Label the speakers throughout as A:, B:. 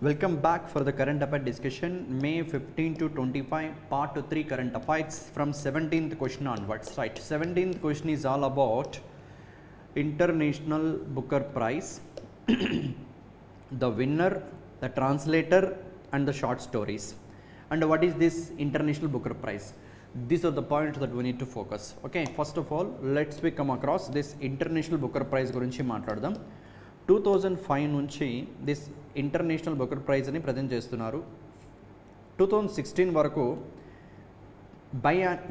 A: Welcome back for the current affair discussion, May 15 to 25, part 3 current affairs from 17th question onwards. Right, 17th question is all about International Booker Prize, the winner, the translator and the short stories. And what is this International Booker Prize? These are the points that we need to focus. Okay, first of all, let's we come across this International Booker Prize గురించి మాట్లాడదాం. 2005 నుంచి this international Booker praise అని present చేస్తున్నారు. 2016 వరకు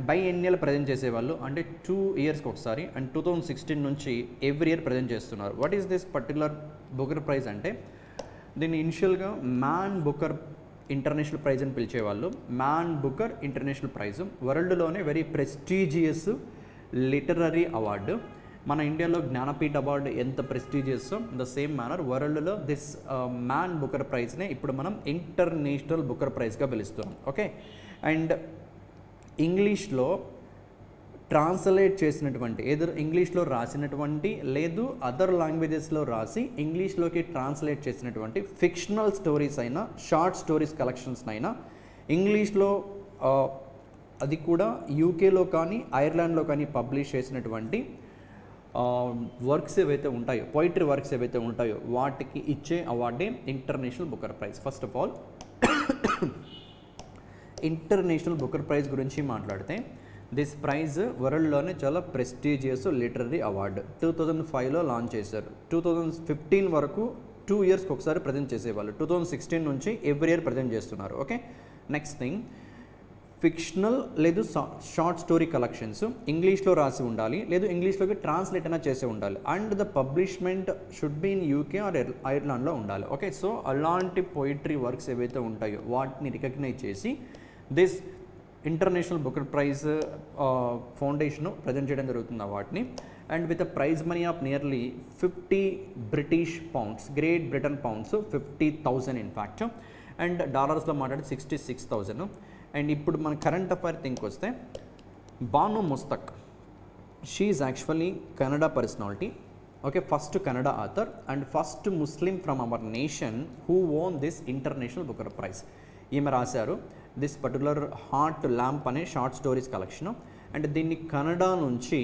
A: బైఎన్నియల్ present చేసేవాళ్ళు, అంటే 2 ఇయర్స్కి ఒకసారి, అండ్ 2016 నుంచి ఎవ్రీ ఇయర్ ప్రజెంట్ చేస్తున్నారు. What is this particular Booker prize అంటే, దీన్ని ఇనిషియల్గా మ్యాన్ బుకర్ ఇంటర్నేషనల్ ప్రైజ్ అని పిలిచేవాళ్ళు. మ్యాన్ బుకర్ ఇంటర్నేషనల్ ప్రైజ్ వరల్డ్లోనే వెరీ ప్రెస్టీజియస్ లిటరరీ అవార్డు. మన ఇండియాలో జ్ఞానపీఠ అవార్డు ఎంత ప్రెస్టీజియస్, ద సేమ్ మేనర్ వరల్డ్లో దిస్ మ్యాన్ బుకర్ ప్రైజ్నే ఇప్పుడు మనం ఇంటర్నేషనల్ బుకర్ ప్రైజ్గా పిలుస్తున్నాం. ఓకే, అండ్ ఇంగ్లీష్లో ట్రాన్స్లేట్ చేసినటువంటి, ఏదో ఇంగ్లీష్లో రాసినటువంటి లేదు అదర్ లాంగ్వేజెస్లో రాసి ఇంగ్లీష్లోకి ట్రాన్స్లేట్ చేసినటువంటి ఫిక్షనల్ స్టోరీస్ అయినా షార్ట్ స్టోరీస్ కలెక్షన్స్ అయినా ఇంగ్లీష్లో, అది కూడా యూకేలో కానీ ఐర్లాండ్లో కానీ పబ్లిష్ చేసినటువంటి వర్క్స్ ఏవైతే ఉంటాయో, పోయిటరీ వర్క్స్ ఏవైతే ఉంటాయో వాటికి ఇచ్చే అవార్డే international Booker prize. First of all international Booker prize గురించి మాట్లాడితే, దిస్ ప్రైజ్ వరల్డ్లోనే చాలా ప్రెస్టీజియస్ లిటరరీ అవార్డు. 2005లో లాంచ్ చేశారు. 2015 వరకు 2 ఇయర్స్కి ఒకసారి ప్రజెంట్ చేసేవాళ్ళు. 2016 నుంచి ఎవ్రీ ఇయర్ ప్రజెంట్ చేస్తున్నారు. ఓకే, నెక్స్ట్ థింగ్, ఫిక్షనల్ లేదు షార్ట్ స్టోరీ కలెక్షన్స్ ఇంగ్లీష్లో రాసి ఉండాలి, లేదు ఇంగ్లీష్లోకి ట్రాన్స్లేట్ అయినా చేసి ఉండాలి, and the publishment should be in UK or ఐర్లాండ్లో ఉండాలి. ఓకే, సో అలాంటి పోయిటరీ వర్క్స్ ఏవైతే ఉంటాయో వాటిని రికగ్నైజ్ చేసి this international Booker prize foundation present చేయడం జరుగుతుంది వాటిని. And with a prize money of nearly 50 British pounds, great Britain pounds 50,000 in fact, and డాలర్స్లో మాట్లాడి 66,000. అండ్ ఇప్పుడు మన కరెంట్ అఫైర్ థింక్ వస్తే, Banu Mushtaq, she is actually Kannada personality. Okay, first Kannada author and first Muslim from our nation who won this international Booker prize. ఈమె రాశారు this particular heart lamp అనే short stories collection. And దీన్ని కన్నడ నుంచి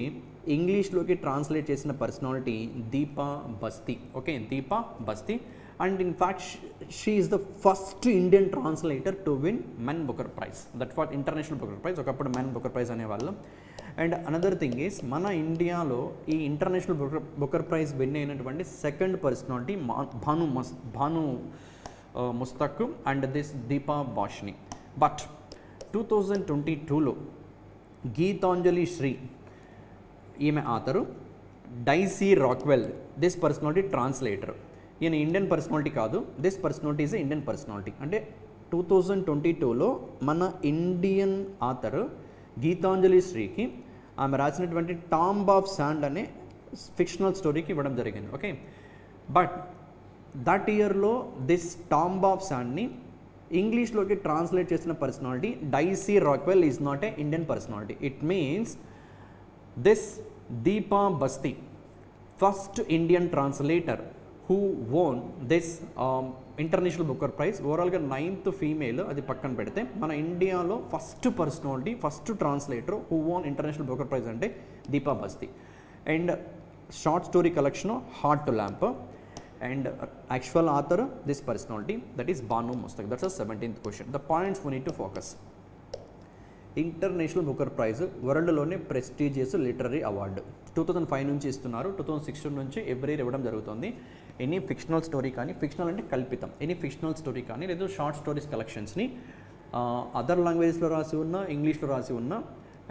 A: ఇంగ్లీష్లోకి translate చేసిన personality Deepa Bhasthi. Okay, Deepa బస్తీ. And in fact she is the first Indian translator to win Man Booker Prize. That's what International Booker Prize, ఒకప్పుడు Man Booker Prize అనేవాళ్ళు. And another thing is, మన ఇండియాలో ఈ ఇంటర్నేషనల్ బుకర్ ప్రైజ్ విన్ అయినటువంటి second personality Banu Mushtaq and this Deepa Bhashini. But 2022లో గీతాంజలి శ్రీ, ఈమె author, Daisy Rockwell, this personality translator. ఈయన Indian personality కాదు, this personality is Indian personality. అంటే 2022లో మన ఇండియన్ ఆథర్ గీతాంజలి శ్రీకి ఆమె రాసినటువంటి టాంబ్ ఆఫ్ శాండ్ అనే ఫిక్షనల్ స్టోరీకి ఇవ్వడం జరిగింది. ఓకే, బట్ దట్ ఇయర్లో దిస్ టాంబ్ ఆఫ్ శాండ్ని ఇంగ్లీష్లోకి ట్రాన్స్లేట్ చేసిన personality Daisy Rockwell is not a Indian personality. It means this Deepa Basti, first Indian translator who won this international Booker prize. ఓవరాల్గా 9th female, అది పక్కన పెడితే మన ఇండియాలో first personality, first translator who won international Booker prize అంటే Deepa Basti. And short story collection heart lamp, and actual author this personality, that is Banu Mushtaq. That's 17th question. The points we need to focus. International Booker praise వరల్డ్లోనే prestigious literary award. 2005 నుంచి ఇస్తున్నారు, 2016 నుంచి every year ఇవ్వడం జరుగుతుంది. Any fictional story కానీ, fictional అంటే కల్పితం, any fictional story కానీ లేదు షార్ట్ స్టోరీస్ కలెక్షన్స్ని అదర్ లాంగ్వేజెస్లో రాసి ఉన్న, ఇంగ్లీష్లో రాసి ఉన్న,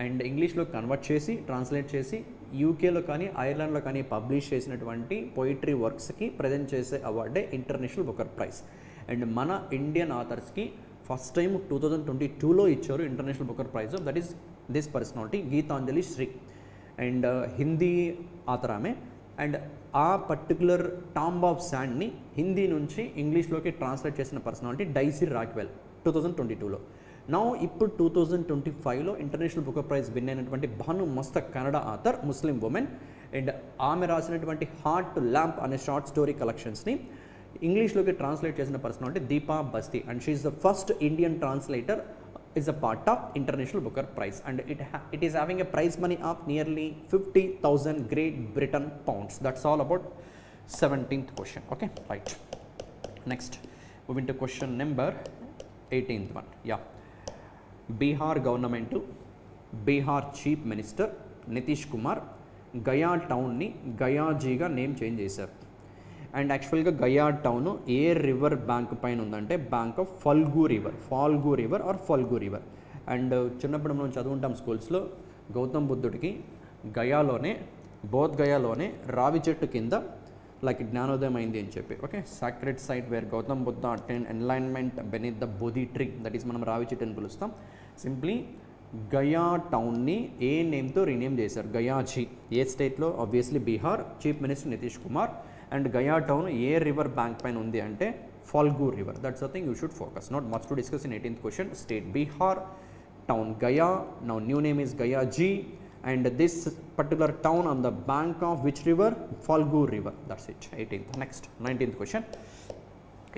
A: అండ్ ఇంగ్లీష్లో కన్వర్ట్ చేసి ట్రాన్స్లేట్ చేసి యూకేలో కానీ ఐర్లాండ్లో కానీ పబ్లిష్ చేసినటువంటి పోయిటరీ వర్క్స్కి ప్రజెంట్ చేసే అవార్డే ఇంటర్నేషనల్ బుకర్ ప్రైజ్. అండ్ మన ఇండియన్ ఆథర్స్కి ఫస్ట్ టైం 2022లో ఇచ్చారు international Booker prize. That is this personality Geetanjali Shree, and Hindi author ఆమె. అండ్ ఆ పర్టికులర్ టాంబ్ ఆఫ్ శాండ్ని హిందీ నుంచి ఇంగ్లీష్లోకి ట్రాన్స్లేట్ చేసిన పర్సనాలిటీ డైసీ రాక్వెల్ 2022లో. నౌ ఇప్పుడు 2025లో ఇంటర్నేషనల్ బుకర్ ప్రైజ్ విన్ అయినటువంటి Bhanu Mushtaq, Kannada author, Muslim women, and ఆమె రాసినటువంటి హార్ట్ ల్యాంప్ అనే షార్ట్ స్టోరీ కలెక్షన్స్ని ఇంగ్లీష్లోకి ట్రాన్స్లేట్ చేసిన personality Deepa Basti, and she is the first Indian translator is a part of International Booker Prize, and it is having a prize money of nearly 50,000 Great Britain pounds. That's all about 17th question. Okay, right. Next, moving to question number 18th one. Yeah, Bihar government, Bihar Chief Minister Nitish Kumar Gaya town ni Gaya Ji ga name change చేశారు. And యాక్చువల్గా Gaya town ఏ river bank పైన ఉందంటే bank of Phalgu river or Phalgu river. And చిన్నప్పుడు మనం చదువుకుంటాం స్కూల్స్లో గౌతమ్ బుద్ధుడికి బోధ్ గయాలోనే రావి చెట్టు కింద లైక్ జ్ఞానోదయం అయింది అని చెప్పి. ఓకే, sacred site where Gautam Buddha attend enlightenment beneath the Bodhi tree, that is మనం రావి చెట్టు అని పిలుస్తాం. సింప్లీ గయా టౌన్ని ఏ నేమ్తో రీనేమ్ చేశారు? గయాజీ. ఏ స్టేట్లో? Obviously Bihar. Chief minister Nitish Kumar. And Gaya town ఏ రివర్ బ్యాంక్ పైన ఉంది అంటే Phalgu river. That's the thing you should focus. Not much to discuss in 18th question. State Bihar, town Gaya, now new name is Gayaji, and this particular town on the bank of which river? Falgu river. That's it. 18th. Next, 19th question.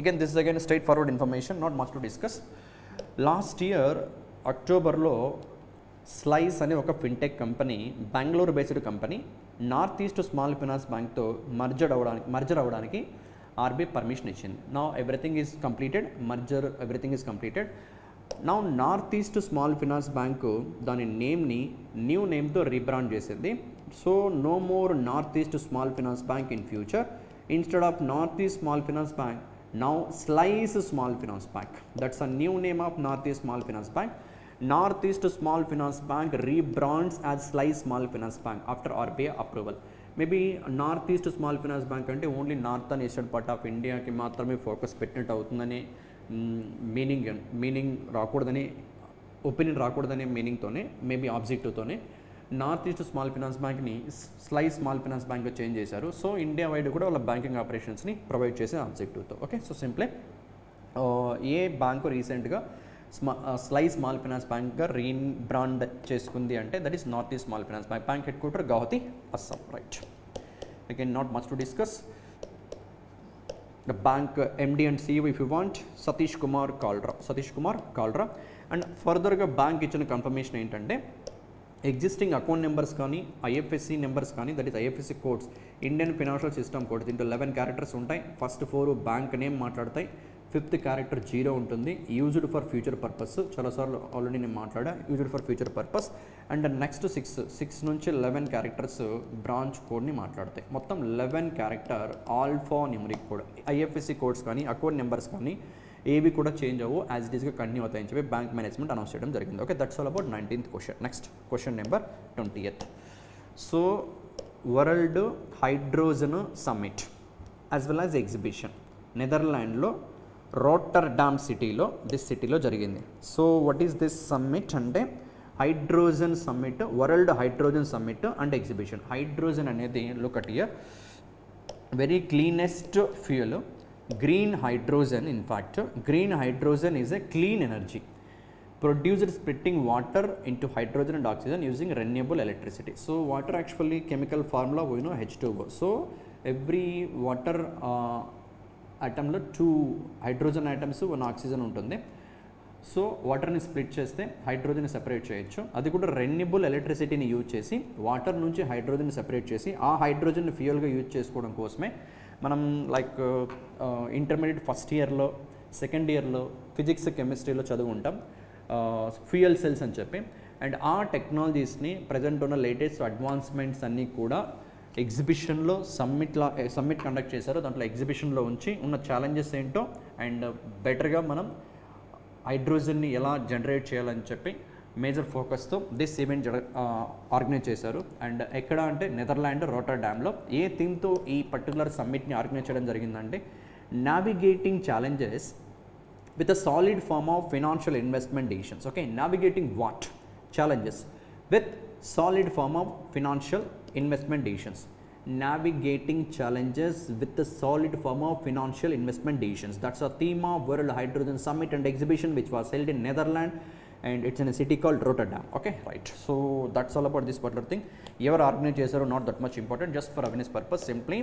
A: Again, this is again straightforward information, not much to discuss. Last year అక్టోబర్లో Slice అనే ఒక fintech company, Bengaluru based company, north east small finance బ్యాంక్తో merger అవ్వడానికి RBI permission ఇచ్చింది. Now everything is completed, everything is completed. Now north east small finance bank దాని నేమ్ని new నేమ్తో rebrand చేసింది. So no more north east small finance bank in future. Instead of north east small finance bank, now Slice Small Finance Bank. That's a new name of Northeast Small Finance Bank. Northeast Small Finance Bank rebrands as Slice Small Finance Bank after RBI approval. Maybe Northeast Small Finance Bank అంటే only north and eastern part of ఇండియాకి మాత్రమే focus పెట్టినట్టు అవుతుందని meaning రాకూడదని, opinion రాకూడదనే మీనింగ్తోనే, maybe ఆబ్జెక్టివ్తోనే north east small finance బ్యాంక్ని స్లైస్ స్మాల్ ఫైనాన్స్ బ్యాంక్గా చేంజ్ చేశారు. సో ఇండియా వైడ్ కూడా వాళ్ళ బ్యాంకింగ్ ఆపరేషన్స్ని ప్రొవైడ్ చేసే ఆబ్జెక్టివ్తో. ఓకే, సో సింప్లీ ఏ బ్యాంకు రీసెంట్గా స్లైస్ స్మాల్ ఫైనాన్స్ బ్యాంక్గా రీబ్రాండ్ చేసుకుంది అంటే that is north east small finance bank. Bank head quarter Guwahati, Assam. Right, again not much to discuss. The bank MD and CEO if you want, Satish Kumar Kalra. And furtherగా bank ఇచ్చిన confirmation ఏంటంటే existing account numbers కానీ IFSC numbers కానీ, that is IFSC codes, Indian financial system code, దీంట్లో 11 characters ఉంటాయి. First 4 bank name మాట్లాడతాయి, 5th character 0 ఉంటుంది. Used for future purpose, చాలాసార్లు ఆల్రెడీ నేను మాట్లాడా, used for future purpose. And next 6 నుంచి 11 క్యారెక్టర్స్ బ్రాంచ్ కోడ్ని మాట్లాడతాయి. మొత్తం 11 character alpha numeric code. IFSC codes కానీ అకౌంట్ నెంబర్స్ కానీ ఏవి కూడా చేంజ్ అవ్వు, యాజ్ ఇట్ ఈస్గా కంటిన్యూ అవుతాయని చెప్పి బ్యాంక్ మేనేజ్మెంట్ అనౌన్స్ చేయడం జరిగింది. Okay, that's all about 19th question. Next question number 20th. So world hydrogen summit as well as exhibition నెదర్లాండ్లో రోటర్డామ్ సిటీలో జరిగింది. So what is this summit అంటే hydrogen summit, world hydrogen summit and exhibition. Hydrogen అనేది look at here, very cleanest fuel. Green hydrogen, in fact, green hydrogen is a clean energy produced splitting water into hydrogen and oxygen using renewable electricity. So water actually chemical formula we know H2O. So every water atom lo 2 hydrogen atoms 1 oxygen ఉంటుంది. So వాటర్ని split చేస్తే హైడ్రోజన్ని separate చేయొచ్చు. అది కూడా renewable ఎలక్ట్రిసిటీని use చేసి water నుంచి హైడ్రోజన్ని separate చేసి ఆ హైడ్రోజన్ని ఫ్యూయల్గా యూజ్ చేసుకోవడం కోసమే మనం లైక్ ఇంటర్మీడియట్ ఫస్ట్ ఇయర్లో, సెకండ్ ఇయర్లో ఫిజిక్స్ కెమిస్ట్రీలో చదువుకుంటాం ఫ్యూయల్ సెల్స్ అని చెప్పి. అండ్ ఆ టెక్నాలజీస్ని ప్రజెంట్ ఉన్న లేటెస్ట్ అడ్వాన్స్మెంట్స్ అన్నీ కూడా ఎగ్జిబిషన్లో సమ్మిట్ కండక్ట్ చేశారు. దాంట్లో ఎగ్జిబిషన్లో ఉంచి ఉన్న ఛాలెంజెస్ ఏంటో అండ్ బెటర్గా మనం హైడ్రోజన్ని ఎలా జనరేట్ చేయాలని చెప్పి మేజర్ ఫోకస్తో దిస్ ఈవెంట్ ఆర్గనైజ్ చేశారు. అండ్ ఎక్కడ అంటే నెదర్లాండ్ రోటర్డామ్లో. ఏ థీమ్తో ఈ పర్టికులర్ సమ్మిట్ని ఆర్గనైజ్ చేయడం జరిగిందంటే navigating challenges with a solid form of financial investment decisions. Okay, navigating what challenges with solid form of financial investment decisions. Navigating challenges with a solid form of financial investment decisions. That's a theme of World Hydrogen Summit and Exhibition which was held in Netherlands and it's in a city called Rotterdam. Okay, right. So that's all about this particular thing. Ever organize chesaro not that much important, just for awareness purpose. Simply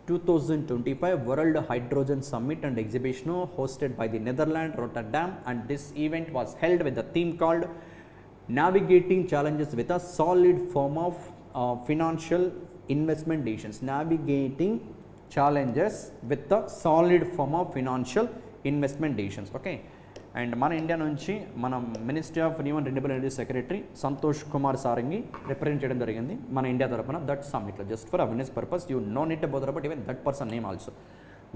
A: 2025 World Hydrogen Summit and Exhibition hosted by the Netherlands, Rotterdam, and this event was held with the theme called Navigating Challenges with a Solid Form of Financial Investment Decisions. Navigating Challenges with a Solid Form of Financial Investment Decisions. Okay. And మన India నుంచి మన ministry of new and renewable energy secretary Santosh Kumar Sarangi represent చేయడం జరిగింది మన India తరపున that సమ్మిట్లో. Just for awareness purpose you know need about but even that person name also.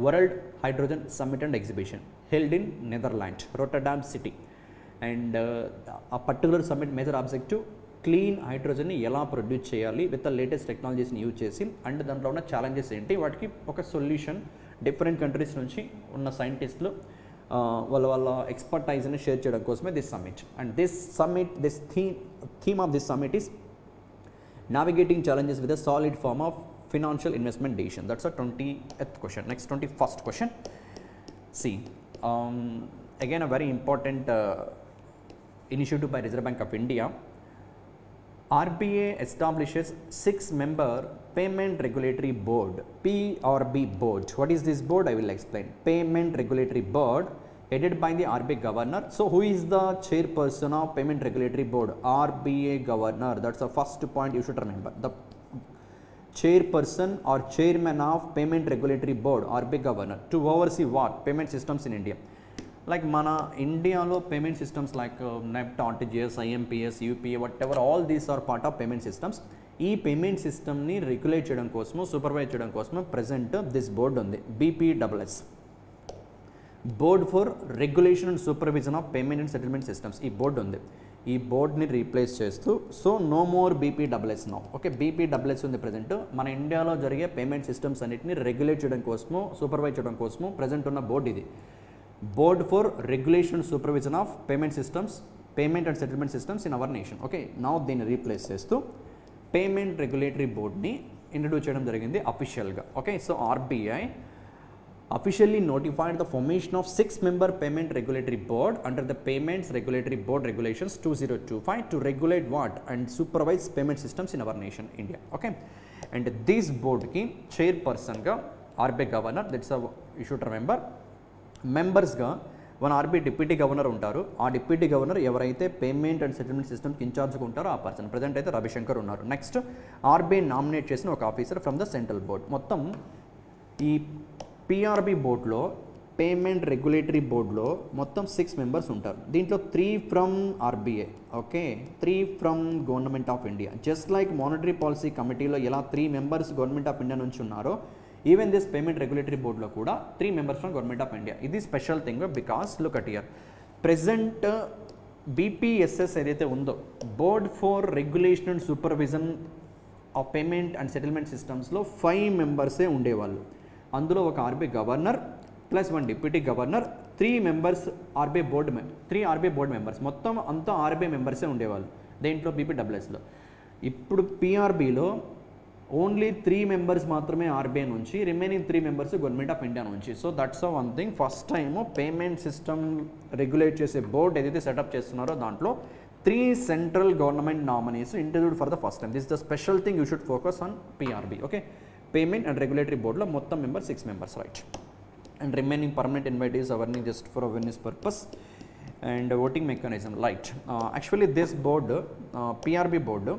A: World hydrogen summit and exhibition held in Netherland, Rotterdam city. And ఆ particular summit major objective clean హైడ్రోజన్ని ఎలా produce చేయాలి with the latest టెక్నాలజీస్ని use చేసి, అండ్ దాంట్లో ఉన్న challenges ఏంటి, వాటికి ఒక సొల్యూషన్ డిఫరెంట్ కంట్రీస్ నుంచి ఉన్న సైంటిస్టులు వాళ్ళ ఎక్స్పర్టైజ్ని షేర్ చేయడం కోసమే this summit. And this theme of this summit is navigating challenges with a solid form of financial investment decision. That's a 20th question. Next 21st question. See, again a very important initiative by Reserve Bank of India. RBI establishes 6-member Payment Regulatory Board, PRB board. What is this board? I will explain. Payment Regulatory Board headed by the RBI governor. So who is the chairperson of Payment Regulatory Board? RBI governor. That's the first point you should remember. The chairperson or chairman of Payment Regulatory Board, RBI governor, to oversee what? Payment systems in India. Like mana India lo payment systems like NEFT, RTGS, IMPS, UPA, whatever, all these are part of payment systems. ఈ payment సిస్టమ్ని regulate చేయడం కోసము, supervise చేయడం కోసము present this board ఉంది, BPSS, board for regulation and supervision of payment and settlement systems. ఈ board ఉంది. ఈ బోర్డ్ని రీప్లేస్ చేస్తూ so no more BPSS now. Okay, BPSS ఉంది ప్రజెంట్. మన ఇండియాలో జరిగే పేమెంట్ సిస్టమ్స్ అన్నిటిని రెగ్యులేట్ చేయడం కోసము, సూపర్వైజ్ చేయడం కోసము ప్రజెంట్ ఉన్న బోర్డు ఇది. Board for regulation and supervision of payment systems, payment and settlement systems in our nation. Okay, now దీన్ని రీప్లేస్ చేస్తూ పేమెంట్ రెగ్యులేటరీ బోర్డ్ని ఇంట్రడ్యూస్ చేయడం జరిగింది అఫీషియల్గా. Okay, so RBI officially notified the formation of 6-member Payment Regulatory Board under the Payments Regulatory Board Regulations 2025 to regulate what and supervise payment systems in our nation, India. Okay, and this board ki chairperson ga RBI governor, that's a you should remember. Members ga one RBI deputy governor ఉంటారు. ఆ deputy governor ఎవరైతే payment and settlement సిస్టమ్కి ఇన్ఛార్జ్గా ఉంటారో ఆ person. Present అయితే రవిశంకర్ ఉన్నారు. Next RBI nominate చేసిన ఒక officer from the central board. మొత్తం ఈ PRB బోర్డ్లో, పేమెంట్ రెగ్యులేటరీ బోర్డ్లో మొత్తం 6 మెంబర్స్ ఉంటారు. దీంట్లో 3 from RBI, okay, 3 from government of India. Just like monetary policy కమిటీలో ఎలా 3 మెంబర్స్ గవర్నమెంట్ ఆఫ్ ఇండియా నుంచి ఉన్నారో, ఈవెన్ దిస్ పేమెంట్ రెగ్యులేటరీ బోర్డ్లో కూడా 3 members from government of India. ఇది special thing because look at here present BPSS ఏదైతే ఉందో, board for regulation and supervision of payment and settlement సిస్టమ్స్లో 5 మెంబర్సే ఉండేవాళ్ళు. అందులో ఒక RBI governor plus 1 deputy governor, 3 members RBI board 3 RBI board members, మొత్తం అంతా RBI మెంబర్సే ఉండేవాళ్ళు దేంట్లో BPSSలో. ఇప్పుడు PRBలో ఓన్లీ 3 మెంబర్స్ మాత్రమే RBI నుంచి, remaining 3 members government of India నుంచి. So that's one thing. First time payment system regulate చేసే బోర్డ్ ఏదైతే సెటప్ చేస్తున్నారో దాంట్లో 3 central government nominees interviewed for the first time. This the special thing you should focus on PRB. Okay, payment and regulatory బోర్డ్లో మొత్తం member 6 members, right. And remaining permanent invitees అవన్నీ just for awareness purpose. And voting mechanism, right. Actually this board PRB board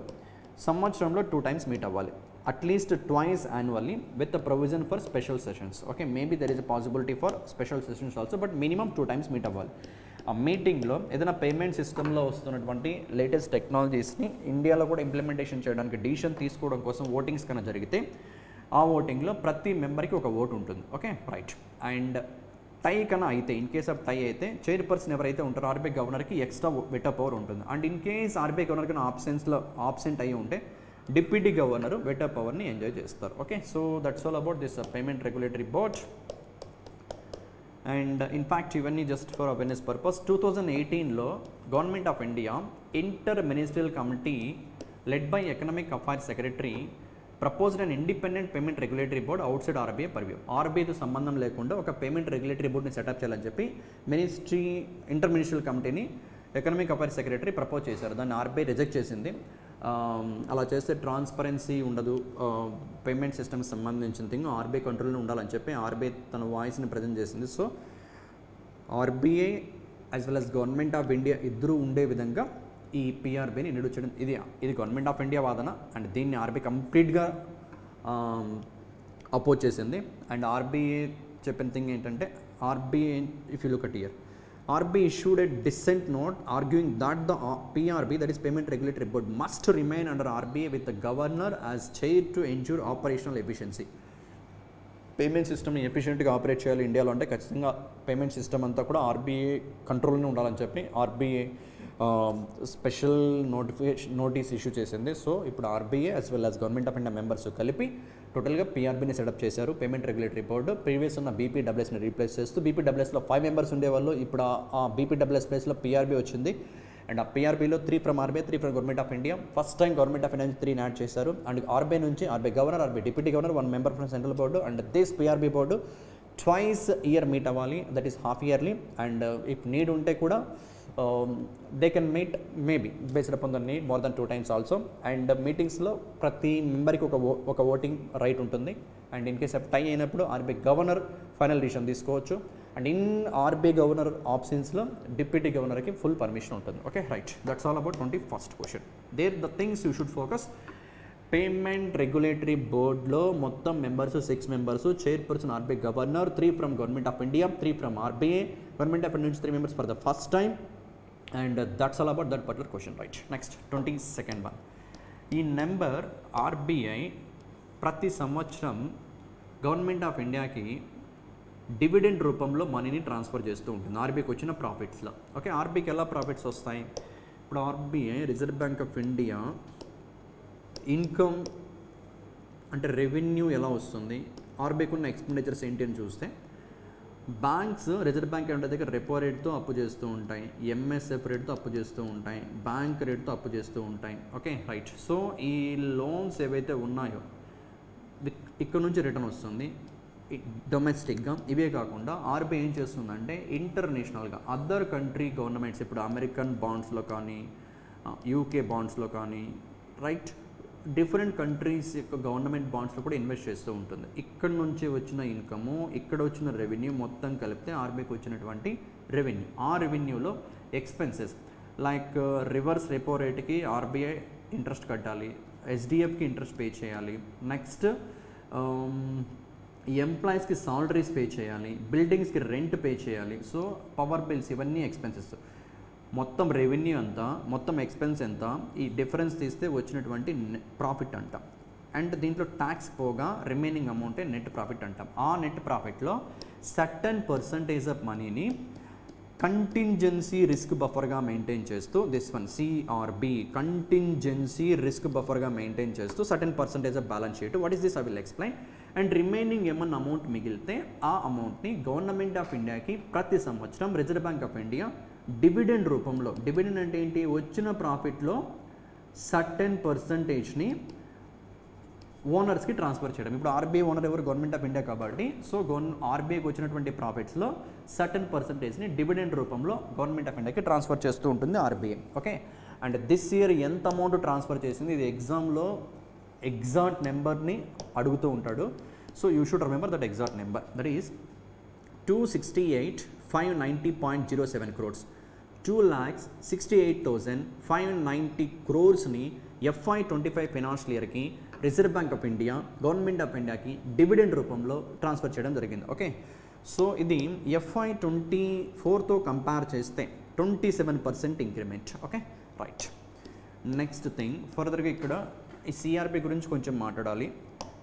A: సంవత్సరంలో 2 times meet అవ్వాలి, at least twice annually with the provision for special sessions. Okay, maybe there is a possibility for special sessions also, but minimum 2 times meet అవ్వాలి. ఆ మీటింగ్లో ఏదైనా payment సిస్టంలో వస్తున్నటువంటి latest టెక్నాలజీస్ని ఇండియాలో కూడా ఇంప్లిమెంటేషన్ చేయడానికి డిసిషన్ తీసుకోవడం కోసం ఓటింగ్స్ కన్నా జరిగితే ఆ ఓటింగ్లో ప్రతి మెంబర్కి ఒక ఓటు ఉంటుంది. Okay, right. అండ్ టై కన్నా అయితే, ఇన్ కేస్ ఆఫ్ టై అయితే చైర్పర్సన్ ఎవరైతే ఉంటారో RBI గవర్నర్కి ఎక్స్ట్రా వెటో పవర్ ఉంటుంది. And in case RBI governor కన్నా ఆబ్సెంట్ అయ్యి ఉంటే డిప్యూటీ గవర్నర్ వెటో పవర్ని ఎంజాయ్ చేస్తారు. Okay, so that's all about this payment regulatory board. And in fact ఇవన్నీ జస్ట్ ఫర్ అవేర్నెస్ పర్పస్. 2018లో government of India inter ministerial committee led by economic affairs secretary proposed and independent payment regulatory board outside RBI purview. RBIతో సంబంధం లేకుండా ఒక payment regulatory బోర్డ్ని setup చేయాలని చెప్పి inter ministerial కమిటీని ఎకనామిక్ అఫైర్స్ సెక్రటరీ ప్రపోజ్ చేశారు. దాన్ని RBI రిజెక్ట్ చేసింది. అలా చేస్తే ట్రాన్స్పరెన్సీ ఉండదు, పేమెంట్ సిస్టమ్కి సంబంధించిన థింగ్ ఆర్బీఐ కంట్రోల్లో ఉండాలని చెప్పి ఆర్బీఐ తన వాయిస్ని ప్రజెంట్ చేసింది. So RBI as well as government of India ఇద్దరు ఉండే విధంగా ఈ పిఆర్బీని ఇంట్రడ్యూస్ చేయడం, ఇది గవర్నమెంట్ ఆఫ్ ఇండియా వాదన అండ్ దీన్ని ఆర్బీఐ కంప్లీట్గా అపోజ్ చేసింది. అండ్ ఆర్బీఐ చెప్పిన థింగ్ ఏంటంటే RBI if you look at year RBI issued a dissent note arguing that the PRB, that is Payment Regulatory Board, must remain under RBI with the governor as chair to ensure operational efficiency. Payment సిస్టమ్ని ఎఫిషియెంట్గా operate చేయాలి ఇండియాలో అంటే ఖచ్చితంగా payment system అంతా కూడా RBI కంట్రోల్లోనే ఉండాలని చెప్పి RBI special notice issue చేసింది. సో ఇప్పుడు RBI as well as government of India members కలిపి టోటల్గా పిఆర్బీని సెటప్ చేశారు. పేమెంట్ రెగ్యులేటరీ బోర్డు ప్రీవియస్ ఉన్న బీపీడబ్ల్యూఎస్ని రీప్లేస్ చేస్తూ బీపీడబ్ల్యూఎస్లో 5 మెంబర్స్ ఉండేవాళ్ళు, ఇప్పుడు ఆ బీపీడబ్ల్యూఎస్ ప్లేస్లో పిఆర్బీ వచ్చింది. అండ్ ఆ పిఆర్బీలో 3 from RBI, 3 from government of India. First time government of India నుంచి 3 యాడ్ చేశారు. అండ్ ఆర్బీఐ నుంచి RBI governor, RBI deputy governor, 1 member from central board. And this PRB board twice year meet అవ్వాలి, that is half yearly. And if need ఉంటే కూడా they can meet maybe based upon the need more than 2 times also. And మీటింగ్స్లో ప్రతి మెంబర్కి ఒక voting right ఉంటుంది. And in case of tie అయినప్పుడు RBI governor final decision తీసుకోవచ్చు. And in RBI governor ఆప్షన్స్లో డిప్యూటీ గవర్నర్కి ఫుల్ పర్మిషన్ ఉంటుంది. Okay right, that's all about 21st question. There the things you should focus. Payment regulatory బోర్డులో మొత్తం members 6 members, chairperson RBI governor, 3 from government of India, 3 from RBI, government of India నుంచి 3 members for the first time. And that's all about that particular question right. Next 22nd one. ఈ number RBI ప్రతి సంవత్సరం government of ఇండియాకి dividend రూపంలో మనీని transfer చేస్తూ ఉంటుంది ఆర్బీఐకి వచ్చిన ప్రాఫిట్స్లో. ఓకే, ఆర్బీఐకి ఎలా ప్రాఫిట్స్ వస్తాయి? ఇప్పుడు RBI reserve bank of India income అంటే రెవెన్యూ ఎలా వస్తుంది, ఆర్బీఐకి ఉన్న ఎక్స్పెండిచర్స్ ఏంటి అని చూస్తే బ్యాంక్స్ రిజర్వ్ బ్యాంక్ అంటే దగ్గర రెపో రేట్తో అప్పు చేస్తూ ఉంటాయి, ఎంఎస్ఎఫ్ రేట్తో అప్పు చేస్తూ ఉంటాయి, బ్యాంక్ రేట్తో అప్పు చేస్తూ ఉంటాయి. Okay right. సో ఈ లోన్స్ ఏవైతే ఉన్నాయో ఇక్కడ నుంచి రిటర్న్ వస్తుంది డొమెస్టిక్గా. ఇవే కాకుండా ఆర్బీఐ ఏం చేస్తుందంటే ఇంటర్నేషనల్గా అదర్ కంట్రీ గవర్నమెంట్స్, ఇప్పుడు అమెరికన్ బాండ్స్లో కానీ యూకే బాండ్స్లో కానీ రైట్ డిఫరెంట్ కంట్రీస్ యొక్క గవర్నమెంట్ బాండ్స్లో కూడా ఇన్వెస్ట్ చేస్తూ ఉంటుంది. ఇక్కడ నుంచి వచ్చిన ఇన్కము, ఇక్కడ వచ్చిన రెవెన్యూ మొత్తం కలిపితే ఆర్బీఐకి వచ్చినటువంటి రెవెన్యూ. ఆ రెవెన్యూలో ఎక్స్పెన్సెస్ లైక్ రివర్స్ రెపో రేట్కి ఆర్బీఐ ఇంట్రెస్ట్ కట్టాలి, ఎస్డిఎఫ్కి ఇంట్రెస్ట్ పే చేయాలి, నెక్స్ట్ ఎంప్లాయీస్కి సాలరీస్ పే చేయాలి, బిల్డింగ్స్కి రెంట్ పే చేయాలి. సో పవర్ బిల్స్ ఇవన్నీ ఎక్స్పెన్సెస్. మొత్తం రెవెన్యూ ఎంత, మొత్తం ఎక్స్పెన్స్ ఎంత, ఈ డిఫరెన్స్ తీస్తే వచ్చినటువంటి ప్రాఫిట్ అంటాం. అండ్ దీంట్లో ట్యాక్స్ పోగా రిమైనింగ్ అమౌంటే నెట్ ప్రాఫిట్ అంటాం. ఆ నెట్ ప్రాఫిట్లో సర్టన్ పర్సంటేజ్ ఆఫ్ మనీని కంటింజెన్సీ రిస్క్ బఫర్గా మెయింటైన్ చేస్తూ this one CRB contingency risk బఫర్గా మెయింటైన్ చేస్తూ certain percentage of balance sheet. What is this I will explain. And remaining ఏమన్నా అమౌంట్ మిగిలితే ఆ అమౌంట్ని గవర్నమెంట్ ఆఫ్ ఇండియాకి ప్రతి సంవత్సరం reserve bank of India dividend రూపంలో, డివిడెండ్ అంటే ఏంటి, వచ్చిన ప్రాఫిట్లో సర్టెన్ పర్సంటేజ్ని ఓనర్స్కి ట్రాన్స్ఫర్ చేయడం. ఇప్పుడు ఆర్బీఐ ఓనర్ ఎవరు, గవర్నమెంట్ ఆఫ్ ఇండియా కాబట్టి సో ఆర్బీఐకి వచ్చినటువంటి ప్రాఫిట్స్లో సర్టెన్ పర్సంటేజ్ని డివిడెండ్ రూపంలో గవర్నమెంట్ ఆఫ్ ఇండియాకి ట్రాన్స్ఫర్ చేస్తూ ఉంటుంది RBI. Okay, and this year ఎంత అమౌంట్ ట్రాన్స్ఫర్ చేసింది, ఇది ఎగ్జామ్లో ఎగ్జాక్ట్ నెంబర్ని అడుగుతూ ఉంటాడు. So you should remember that exact number, that is 268,590.07 crores. 2,68,590 crores-ని FY25 ఫైనాన్షియల్ ఇయర్కి reserve bank of India government of ఇండియాకి డివిడెండ్ రూపంలో ట్రాన్స్ఫర్ చేయడం జరిగింది. ఓకే, సో ఇది FY24తో కంపేర్ చేస్తే 27% increment. Okay right. Next thing ఫర్దర్గా ఇక్కడ ఈ సిఆర్బి గురించి కొంచెం మాట్లాడాలి,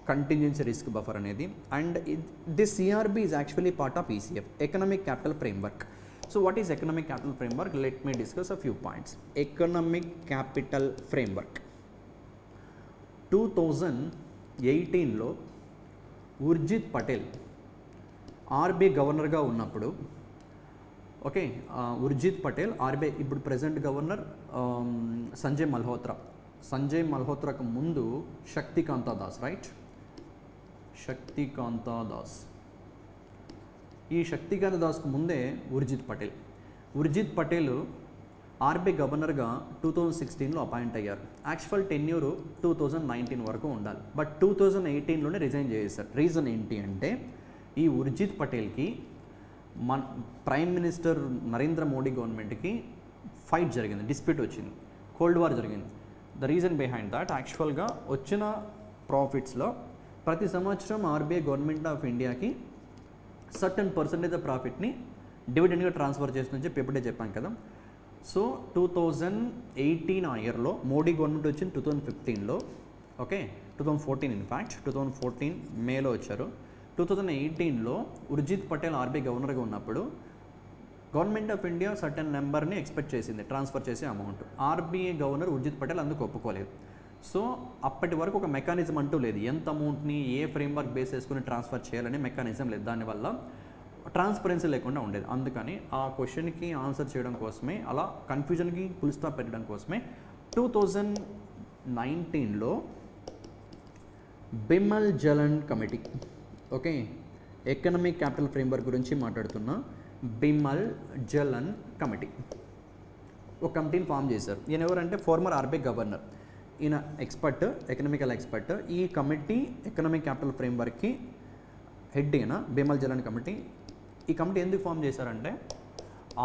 A: కంటింజెన్సీ రిస్క్ బఫర్ అనేది. And this CRB is actually part of ECF, economic capital framework. So what is economic capital framework? Let me discuss a few points. Economic capital framework 2018లో Urjit Patel RBI గవర్నర్గా ఉన్నప్పుడు, okay Urjit Patel RBI ఇప్పుడు present governor Sanjay మల్హోత్రాకు ముందు Shaktikanta Das, right, Shaktikanta Das. ఈ శక్తికాంత దాస్కు ముందే Urjit Patel RBI గవర్నర్గా 2016లో appoint అయ్యారు. యాక్చువల్ టెన్యూర్ 2019 వరకు ఉండాలి, బట్ 2018లోనే రిజైన్ చేశారు. రీజన్ ఏంటి అంటే ఈ ఉర్జిత్ పటేల్కి మన ప్రైమ్ మినిస్టర్ నరేంద్ర మోడీ గవర్నమెంట్కి ఫైట్ జరిగింది, డిస్ప్యూట్ వచ్చింది, కోల్డ్ వార్ జరిగింది. ద రీజన్ బిహైండ్ దాట్ యాక్చువల్గా వచ్చిన ప్రాఫిట్స్లో ప్రతి సంవత్సరం ఆర్బీఐ గవర్నమెంట్ ఆఫ్ ఇండియాకి సర్టన్ పర్సంటేజ్ ఆఫ్ ప్రాఫిట్ని డివిడెండ్గా ట్రాన్స్ఫర్ చేస్తుందని చెప్పి ఎప్పుడే చెప్పాను కదా. సో 2018 ఆ ఇయర్లో మోడీ గవర్నమెంట్ వచ్చింది 2015లో, ఓకే 2014 ఇన్ఫ్యాక్ట్ 2014 మేలో వచ్చారు. 2018లో ఉర్జిత్ పటేల్ ఆర్బీఐ గవర్నర్గా ఉన్నప్పుడు గవర్నమెంట్ ఆఫ్ ఇండియా సర్టన్ నెంబర్ని ఎక్స్పెక్ట్ చేసింది ట్రాన్స్ఫర్ చేసే amount. RBI governor Urjit Patel అందుకు ఒప్పుకోలేదు. సో అప్పటి వరకు ఒక మెకానిజం అంటూ లేదు, ఎంత అమౌంట్ని ఏ ఫ్రేమ్వర్క్ బేస్ చేసుకుని ట్రాన్స్ఫర్ చేయాలనే మెకానిజం లేదు. దానివల్ల ట్రాన్స్పరెన్సీ లేకుండా ఉండేది. అందుకని ఆ క్వశ్చన్కి ఆన్సర్ చేయడం కోసమే, అలా కన్ఫ్యూజన్కి ఫుల్ స్టాప్ పెట్టడం కోసమే 2019లో Bimal Jalan committee, okay economic capital framework గురించి మాట్లాడుతున్న బిమల్ జలన్ కమిటీ ఒక కమిటీని ఫామ్ చేశారు. ఈయన ఎవరంటే ఫార్మర్ ఆర్బీఐ గవర్నర్, ఈయన ఎక్స్పర్ట్, ఎకనామికల్ ఎక్స్పర్ట్. ఈ కమిటీ ఎకనామిక్ క్యాపిటల్ ఫ్రేమ్వర్క్కి హెడ్ అయిన బిమల్ జలన్ కమిటీ. ఈ కమిటీ ఎందుకు ఫామ్ చేశారంటే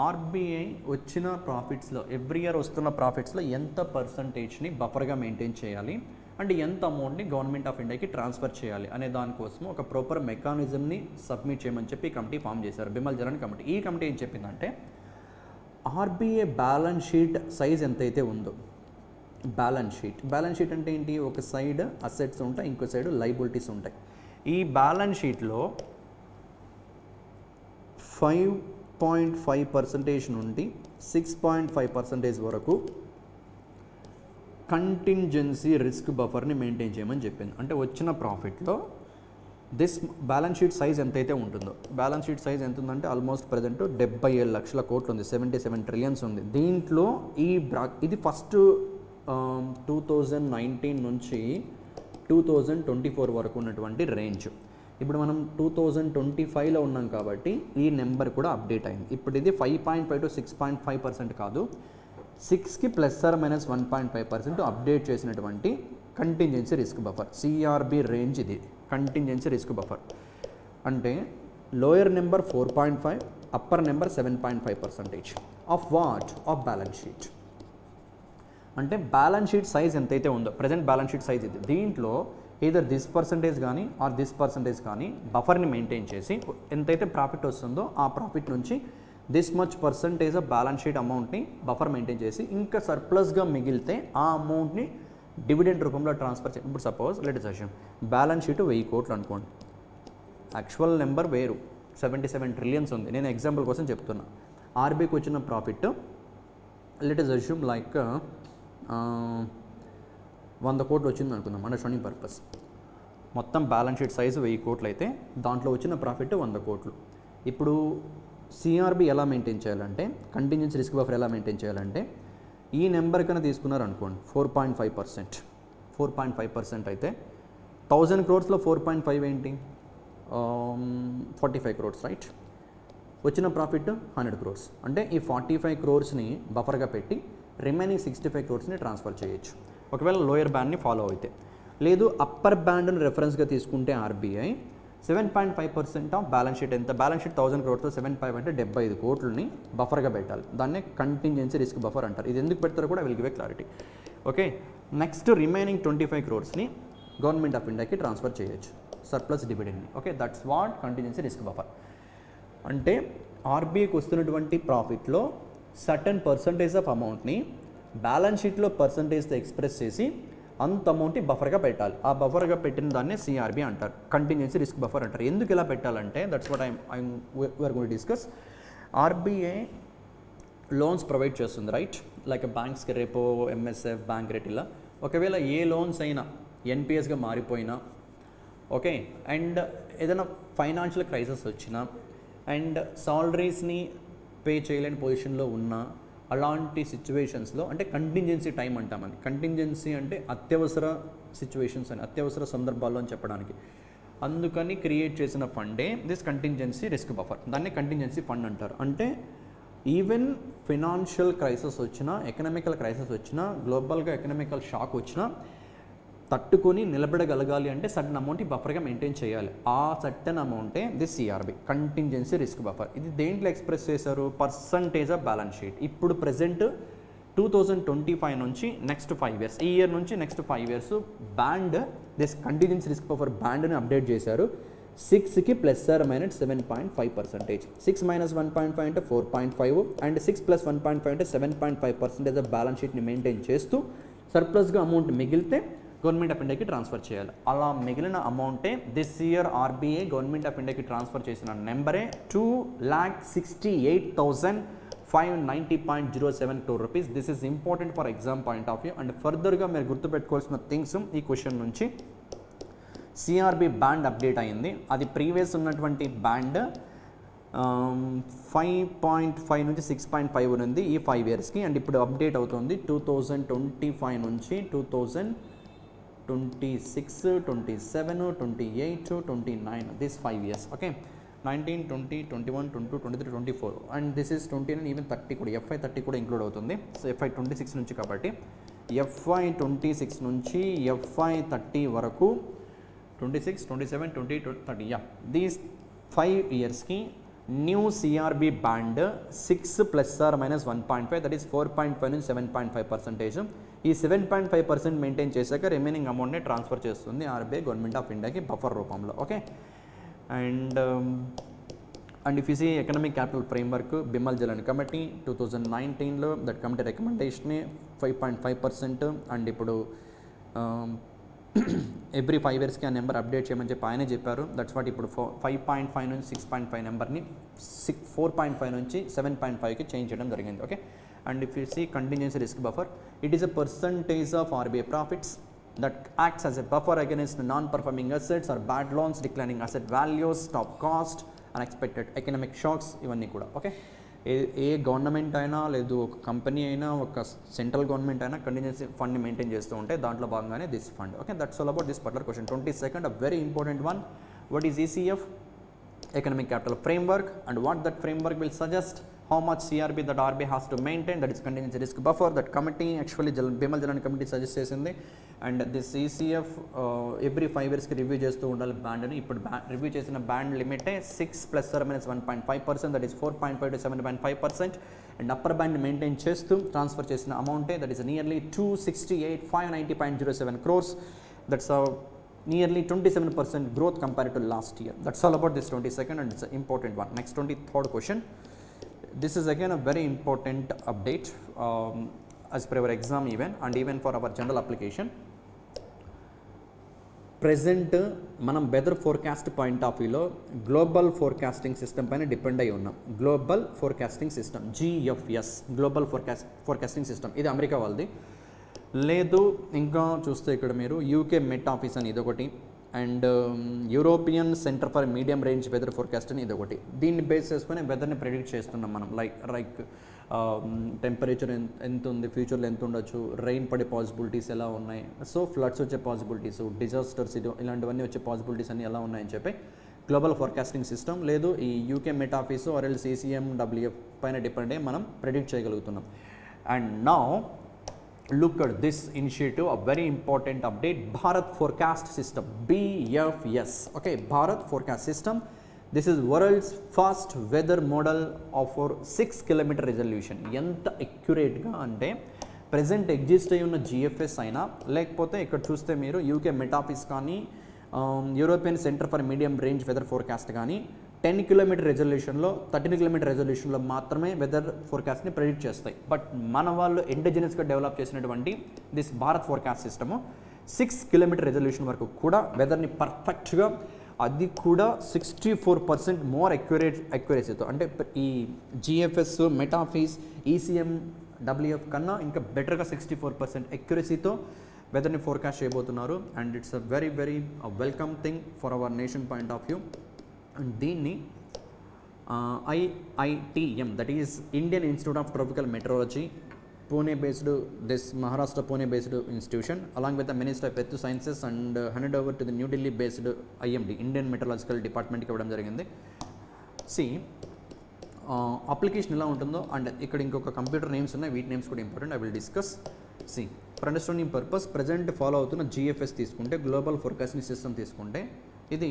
A: ఆర్బీఐ వచ్చిన ప్రాఫిట్స్లో, ఎవ్రీ ఇయర్ వస్తున్న ప్రాఫిట్స్లో ఎంత పర్సంటేజ్ని బఫర్గా మెయింటైన్ చేయాలి అంటే ఎంత అమౌంట్ని గవర్నమెంట్ ఆఫ్ ఇండియాకి ట్రాన్స్ఫర్ చేయాలి అనే దానికోసం ఒక ప్రాపర్ మెకానిజంని సబ్మిట్ చేయమని చెప్పి ఈ కమిటీ ఫామ్ చేశారు, బిమల్ జలన్ కమిటీ. ఈ కమిటీ ఏం చెప్పిందంటే ఆర్బీఐ బ్యాలెన్స్ షీట్ సైజ్ ఎంతైతే ఉందో, బ్యాలెన్స్ షీట్ అంటే ఏంటి, ఒక సైడ్ అసెట్స్ ఉంటాయి, ఇంకో సైడ్ లైబిలిటీస్ ఉంటాయి. ఈ బ్యాలెన్స్ షీట్లో 5.5% నుండి 6.5% వరకు కంటింజెన్సీ రిస్క్ బఫర్ని మెయింటైన్ చేయమని చెప్పింది. అంటే వచ్చిన ప్రాఫిట్లో దిస్ బ్యాలెన్స్ షీట్ సైజ్ ఎంతైతే ఉంటుందో, బ్యాలెన్స్ షీట్ సైజ్ ఎంత ఉందంటే ఆల్మోస్ట్ ప్రజెంట్ 77 లక్షల కోట్లు ఉంది, 77 ట్రిలియన్స్ ఉంది. దీంట్లో ఇది ఫస్ట్ 2019 నుంచి 2024 వరకు ఉన్నటువంటి రేంజ్. ఇప్పుడు మనం 2025లో ఉన్నాం కాబట్టి ఈ నెంబర్ కూడా అప్డేట్ అయింది. ఇప్పుడు ఇది 5.5 to 6.5% కాదు, 6కి ±1.5% అప్డేట్ చేసినటువంటి contingency risk buffer, CRB range. ఇది కంటింజెన్సీ రిస్క్ బఫర్ అంటే lower number 4.5, upper number 7.5% of what, of balance sheet. అంటే బ్యాలెన్స్ షీట్ సైజ్ ఎంతైతే ఉందో, ప్రజెంట్ బ్యాలెన్స్ షీట్ సైజ్ ఇది, దీంట్లో ఈదర్ దిస్ పర్సంటేజ్ కానీ ఆర్ దిస్ పర్సంటేజ్ కానీ బఫర్ని మెయింటైన్ చేసి ఎంతైతే ప్రాఫిట్ వస్తుందో ఆ ప్రాఫిట్ నుంచి this much percentage of balance sheet అమౌంట్ని బఫర్ మెయింటైన్ చేసి ఇంకా సర్ప్లస్గా మిగిలితే ఆ అమౌంట్ని డివిడెండ్ రూపంలో ట్రాన్స్ఫర్ చేయాలి. ఇప్పుడు suppose let us assume balance sheet 1000 కోట్లు అనుకోండి, యాక్చువల్ నెంబర్ వేరు, 77 ట్రిలియన్స్ ఉంది. నేను ఎగ్జాంపుల్ కోసం చెప్తున్నా. ఆర్బీఐకి వచ్చిన profit let us assume like 100 కోట్లు వచ్చింది అనుకుందాం, అండర్స్టాండింగ్ పర్పస్. మొత్తం బ్యాలెన్స్ షీట్ సైజు 1000 కోట్లు అయితే దాంట్లో వచ్చిన ప్రాఫిట్ 100 కోట్లు. ఇప్పుడు సిఆర్బి ఎలా మెయింటైన్ చేయాలంటే, కంటింజెన్సీ రిస్క్ బఫర్ ఎలా మెయింటైన్ చేయాలంటే, ఈ నెంబర్ కన్నా తీసుకున్నారు అనుకోండి 4.5% అయితే 1000 crores లో 4.5 ఏంటి, 45 crores రైట్. వచ్చిన ప్రాఫిట్ 100 crores అంటే ఈ 45 crores-ని బఫర్గా పెట్టి రిమైనింగ్ 65 crores-ని ట్రాన్స్ఫర్ చేయొచ్చు ఒకవేళ లోయర్ బ్యాండ్ని ఫాలో అయితే. లేదు అప్పర్ బ్యాండ్ని రెఫరెన్స్గా తీసుకుంటే ఆర్బీఐ 7.5% ఆఫ్ బ్యాలెన్స్ షీట్, ఎంత బ్యాలెన్స్ షీట్ 1000 crores, 7.5 అంటే 75 కోట్లని బఫర్గా పెట్టాలి. దాన్నే కంటింజెన్సీ రిస్క్ బఫర్ అంటారు. ఇది ఎందుకు పెడతారో కూడా will give a clarity. Okay, next remaining 25 crores-ని గవర్నమెంట్ ఆఫ్ ఇండియాకి ట్రాన్స్ఫర్ చేయొచ్చు, సర్ప్లస్ డివిడెండ్ని. Okay, that's what contingency risk buffer అంటే. ఆర్బీఐకి వస్తున్నటువంటి ప్రాఫిట్లో సర్టన్ పర్సంటేజ్ ఆఫ్ అమౌంట్ని బ్యాలెన్స్ షీట్లో పర్సంటేజ్తో ఎక్స్ప్రెస్ చేసి అంత అమౌంట్ని బఫర్గా పెట్టాలి. ఆ బఫర్గా పెట్టిన దాన్నే సిఆర్బి అంటారు, కంటిన్యూసీ రిస్క్ బఫర్ అంటారు. ఎందుకు ఇలా పెట్టాలంటే that's what we're going to discuss. RBI loans provide చేస్తుంది రైట్, లైక్ బ్యాంక్స్కి రెపో, ఎంఎస్ఎఫ్, బ్యాంక్ రేట్ ఇలా. ఒకవేళ ఏ లోన్స్ అయినా ఎన్పిఎస్గా మారిపోయినా, ఓకే, అండ్ ఏదైనా ఫైనాన్షియల్ క్రైసిస్ వచ్చినా అండ్ సాలరీస్ని పే చేయలేని పొజిషన్లో ఉన్నా, అలాంటి సిచ్యువేషన్స్లో అంటే కంటింజెన్సీ టైం అంటామని. కంటింజెన్సీ అంటే అత్యవసర సిచ్యువేషన్స్ అని, అత్యవసర సందర్భాల్లో అని చెప్పడానికి. అందుకని క్రియేట్ చేసిన funday this contingency risk buffer. దాన్ని కంటింజెన్సీ ఫండ్ అంటారు. అంటే ఈవెన్ ఫినాన్షియల్ క్రైసిస్ వచ్చినా, ఎకనామికల్ క్రైసిస్ వచ్చినా, గ్లోబల్గా ఎకనామికల్ షాక్ వచ్చినా తట్టుకొని నిలబడగలగాలి అంటే సర్టన్ అమౌంట్ ఈ బఫర్గా మెయింటైన్ చేయాలి. ఆ సర్టన్ అమౌంటే this CRB, contingency risk buffer. ఇది దేంట్లో ఎక్స్ప్రెస్ చేశారు? Percentage of balance sheet. ఇప్పుడు ప్రెజెంట్ 2025 నుంచి నెక్స్ట్ 5 years, ఈ ఇయర్ నుంచి next 5 years band, this contingency risk buffer బ్యాండ్ని అప్డేట్ చేశారు. 6కి ±7.5%, 6 - 1.5 అంటే 4.5, అండ్ 6 + 1.5 అంటే 7.5% ఆఫ్ బ్యాలెన్స్ షీట్ని మెయింటైన్ చేస్తూ సర్ప్లస్గా అమౌంట్ మిగిలితే గవర్నమెంట్ ఆఫ్ ఇండియాకి ట్రాన్స్ఫర్ చేయాలి. అలా మిగిలిన అమౌంటే this year RBI government of ఇండియాకి ట్రాన్స్ఫర్ చేసిన నెంబరే 2,68,590.07 crore rupees. This is important for exam point of view. And ఫర్దర్గా మీరు గుర్తుపెట్టుకోవాల్సిన థింగ్స్ ఈ క్వశ్చన్ నుంచి, సిఆర్బి బ్యాండ్ అప్డేట్ అయింది. అది ప్రీవియస్ ఉన్నటువంటి బ్యాండ్ 5.5 నుంచి 6.5 ఉంది ఈ 5 yearsకి. అండ్ ఇప్పుడు అప్డేట్ అవుతుంది 2025 నుంచి 2026, 27, 28, 29, this 5 years. Okay, 19, 20, 21, 22, 23, 24 and this is 29, even 30 కూడా, FY 30 కూడా ఇంక్లూడ్ అవుతుంది. సో FY 26 నుంచి కాబట్టి FY 26 నుంచి FY 30 వరకు 26, 27, 20, 30, దీస్ 5 yearsకి new CRB band 6 ± 1.5, that is 4.5 నుంచి 7.5%. ఈ 7.5% మెయింటైన్ చేశాక రిమైనింగ్ అమౌంట్ని ట్రాన్స్ఫర్ చేస్తుంది ఆర్బీఐ గవర్నమెంట్ ఆఫ్ ఇండియాకి బఫర్ రూపంలో. Okay, and if you see economic capital framework, Bimal Jalan committee 2019లో దట్ కమిటీ రికమెండేషనే 5.5%. అండ్ ఇప్పుడు ఎవ్రీ 5 yearsకి ఆ నెంబర్ అప్డేట్ చేయమని చెప్పి ఆయనే చెప్పారు. దట్స్ వాట్ ఇప్పుడు 5.5 నుంచి 6.5 నెంబర్ని 4.5 నుంచి 7.5కి చేంజ్ చేయడం జరిగింది. Okay, and if you see contingency risk buffer, it is a percentage of RBI profits that acts as a buffer against non-performing assets or bad loans, declining asset values, stop cost, unexpected economic shocks, ఇవన్నీ కూడా. Okay, ఏ government అయినా లేదు ఒక company అయినా ఒక central government అయినా కంటిన్యూసీ ఫండ్ని maintain చేస్తూ ఉంటే దాంట్లో భాగంగానే this fund. Okay, that's all about this particular question. 22nd, a very important one. What is ECF? Economic Capital Framework, and what that framework will suggest, how much CRB that RBI has to maintain, that is contingency risk buffer, that committee actually Bimal Jalan committee suggest చేసింది. And this ECF every 5 yearsకి review చేస్తూ ఉండాలి బ్యాండ్ని. ఇప్పుడు review చేసిన band లిమిటే 6 ± 1.5%, that is 4.5 to 7.5%. And upper band maintain చేస్తూ transfer చేసిన అమౌంటే that is nearly 268,590.07 crores. That's nearly 27% growth compared to last year. That's all about this 22nd, and it's an important one. Next, 23rd question. This is again a very important update as per our exam and even for our general application. Present మనం weather forecast point of వ్యూలో global forecasting system పైన depend అయి ఉన్నాం. Global forecasting system, GFS, global forecasting system, ఇది America వాళ్ళది. లేదు ఇంకా చూస్తే ఇక్కడ మీరు యూకే మెట్ ఆఫీస్ అని ఇదొకటి, and European Centre for Medium Range Weather Forecast అని ఇదొకటి. దీన్ని బేస్ చేసుకొని వెదర్ని ప్రెడిక్ట్ చేస్తున్నాం మనం. లైక్ టెంపరేచర్ ఎంత ఉంది, ఫ్యూచర్లో ఎంత ఉండొచ్చు, రెయిన్ పడే పాసిబిలిటీస్ ఎలా ఉన్నాయి, సో ఫ్లడ్స్ వచ్చే పాసిబిలిటీస్, డిజాస్టర్స్ ఇలాంటివన్నీ వచ్చే పాసిబిలిటీస్ అన్నీ ఎలా ఉన్నాయని చెప్పి గ్లోబల్ ఫోర్కాస్టింగ్ సిస్టమ్ లేదు ఈ యూకే మెట్ ఆఫీసు ఆర్ఎల్స్ ECMWF పైన డిపెండ్ అయ్యి మనం ప్రెడిక్ట్ చేయగలుగుతున్నాం. And now look at this initiative, a very important update, Bharat Forecast System, BFS. Okay, Bharat Forecast System, this is world's first weather model of 6 kilometer resolution. ఎంత accurate-గా అంటే present exist అయి ఉన్న GFS అయినా లేకపోతే ఇక్కడ చూస్తే మీరు యూకే మెట్ ఆఫీస్ కానీ European Centre for Medium Range Weather Forecast కానీ 10 kilometer రెజల్యూషన్లో 13 kilometer రెజల్యూషన్లో మాత్రమే వెదర్ ఫోర్కాస్ట్ని ప్రెడిక్ట్ చేస్తాయి. బట్ మన వాళ్ళు ఇండిజినస్గా డెవలప్ చేసినటువంటి this Bharat Forecast System 6 kilometer resolution వరకు కూడా వెదర్ని పర్ఫెక్ట్గా, అది కూడా 64% మోర్ అక్యురసీతో, అంటే ఈ GFS మెట్ ఆఫీస్ ECMWF కన్నా ఇంకా బెటర్గా 64% అక్యురసీతో వెదర్ని ఫోర్కాస్ట్ చేయబోతున్నారు. And it's a very very welcome thing for our nation point of view. And దీన్ని IITM, that is Indian Institute of Tropical Meteorology, Pune based, this Maharashtra Pune based institution along with the minister of earth sciences and handed over to the New Delhi based IMD, Indian Meteorological డిపార్ట్మెంట్కి ఇవ్వడం జరిగింది. C application ఎలా ఉంటుందో and ఇక్కడ ఇంకొక computer names ఉన్నాయి, వీటి names కూడా important, I will discuss. See for understanding purpose present follow అవుతున్న జిఎఫ్ఎస్ తీసుకుంటే, గ్లోబల్ ఫోర్కాస్టింగ్ సిస్టమ్ తీసుకుంటే, ఇది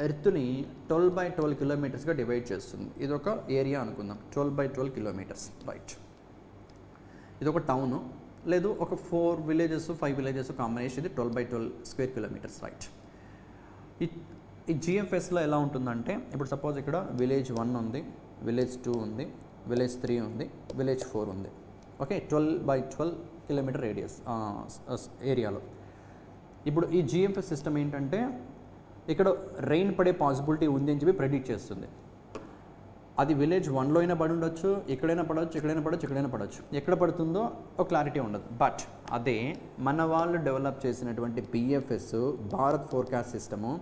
A: ఎర్త్ని 12/12 కిలోమీటర్స్గా డివైడ్ చేస్తుంది. ఇది ఒక ఏరియా అనుకుందాం, 12/12 కిలోమీటర్స్, రైట్. ఇది ఒక టౌను, లేదు ఒక 4 విలేజెస్ 5 విలేజెస్ కాంబినేషన్, ఇది 12/12 స్క్వేర్ కిలోమీటర్స్, రైట్. ఈ జిఎఫ్ఎస్లో ఎలా ఉంటుందంటే, ఇప్పుడు సపోజ్ ఇక్కడ విలేజ్ 1 ఉంది, విలేజ్ 2 ఉంది, విలేజ్ 3 ఉంది, విలేజ్ 4 ఉంది, ఓకే, 12/12 కిలోమీటర్ రేడియస్ ఏరియాలో. ఇప్పుడు ఈ జిఎఫ్ఎస్ సిస్టమ్ ఏంటంటే, ఇక్కడ రెయిన్ పడే పాసిబిలిటీ ఉంది అని చెప్పి ప్రెడిక్ట్ చేస్తుంది. అది విలేజ్ 1లో అయినా పడి ఉండొచ్చు, ఎక్కడైనా పడవచ్చు, ఎక్కడైనా పడవచ్చు, ఎక్కడైనా పడవచ్చు, ఎక్కడ పడుతుందో ఒక క్లారిటీ ఉండదు. బట్ అదే మన వాళ్ళు డెవలప్ చేసినటువంటి BFS Bharat Forecast system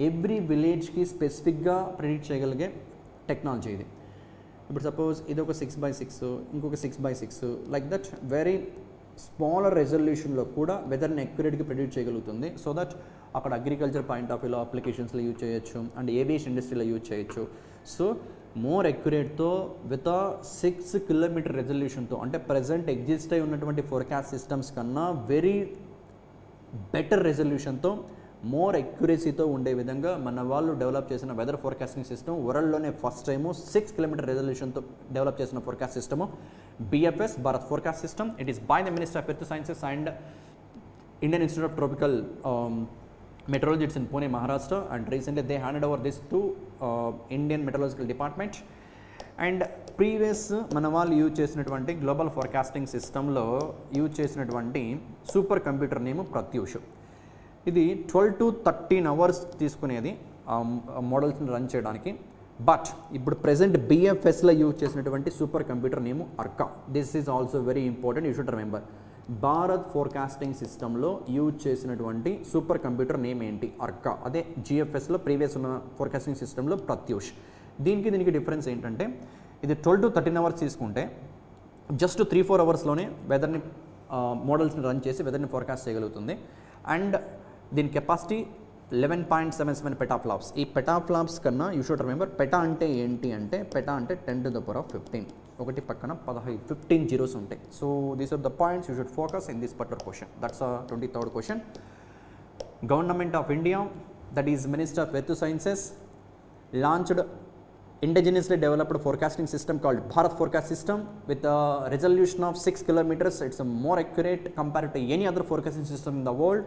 A: every విలేజ్కి స్పెసిఫిక్గా ప్రెడిక్ట్ చేయగలిగే టెక్నాలజీ ఇది. ఇప్పుడు సపోజ్ ఇది ఒక 6/6, ఇంకొక 6/6, లైక్ దట్ వెరీ స్మాలర్ రెజల్యూషన్లో కూడా వెదర్ని అక్యురేట్గా ప్రెడిక్ట్ చేయగలుగుతుంది. సో దట్ అక్కడ అగ్రికల్చర్ పాయింట్ ఆఫ్ వ్యూలో అప్లికేషన్స్లో యూజ్ చేయొచ్చు అండ్ ఏవియేషన్ ఇండస్ట్రీలో యూజ్ చేయొచ్చు. సో మోర్ అక్యురేట్తో విత్ 6 కిలోమీటర్ రెజల్యూషన్తో, అంటే ప్రజెంట్ ఎగ్జిస్ట్ అయి ఉన్నటువంటి ఫోర్కాస్ట్ సిస్టమ్స్ కన్నా వెరీ బెటర్ రెజల్యూషన్తో, మోర్ అక్యురసీతో ఉండే విధంగా మన వాళ్ళు డెవలప్ చేసిన వెదర్ ఫోర్కాస్టింగ్ సిస్టమ్ వరల్డ్లోనే ఫస్ట్ టైము 6 కిలోమీటర్ రెజల్యూషన్తో డెవలప్ చేసిన forecast system BFS Bharat forecast system. It is by the minister of earth sciences and Indian Institute of tropical meteorology. It's in Pune, Maharashtra, and recently they handed over this to Indian Meteorological Department. And previous మన వాళ్ళు use చేసినటువంటి global forecasting సిస్టంలో use చేసినటువంటి super computer name Pratyush. ఇది 12 to 13 hours తీసుకునేది మోడల్స్ని run చేయడానికి. But ఇప్పుడు present బిఎఫ్ఎస్లో use చేసినటువంటి super computer name Arka. This is also very important, you should remember. Bharat forecasting సిస్టంలో యూజ్ చేసినటువంటి సూపర్ కంప్యూటర్ నేమ్ ఏంటి? అర్కా. అదే జిఎఫ్ఎస్లో ప్రీవియస్ ఉన్న ఫోర్కాస్టింగ్ సిస్టంలో ప్రత్యూష్. దీనికి డిఫరెన్స్ ఏంటంటే, ఇది 12 to 13 అవర్స్ తీసుకుంటే జస్ట్ 3-4 అవర్స్లోనే వెదర్ని మోడల్స్ని రన్ చేసి వెదర్ని ఫోర్కాస్ట్ చేయగలుగుతుంది. అండ్ దీని కెపాసిటీ 11.77 పెటాఫ్లాప్స్. ఈ పెటాఫ్లాప్స్ కన్నా యూ షుడ్ రిమెంబర్, పెటా అంటే ఏంటి అంటే, పెటా అంటే 10⁻15, ఒకటి పక్కన 15 జీరోస్ ఉంటాయి. So these are the points you should focus in this particular question. That's 23rd question. Government of India, that is minister of earth sciences, launched indigenously developed forecasting system called Bharat Forecast System with a resolution of 6 kilometers. It's a more accurate compared to any other forecasting system in the world.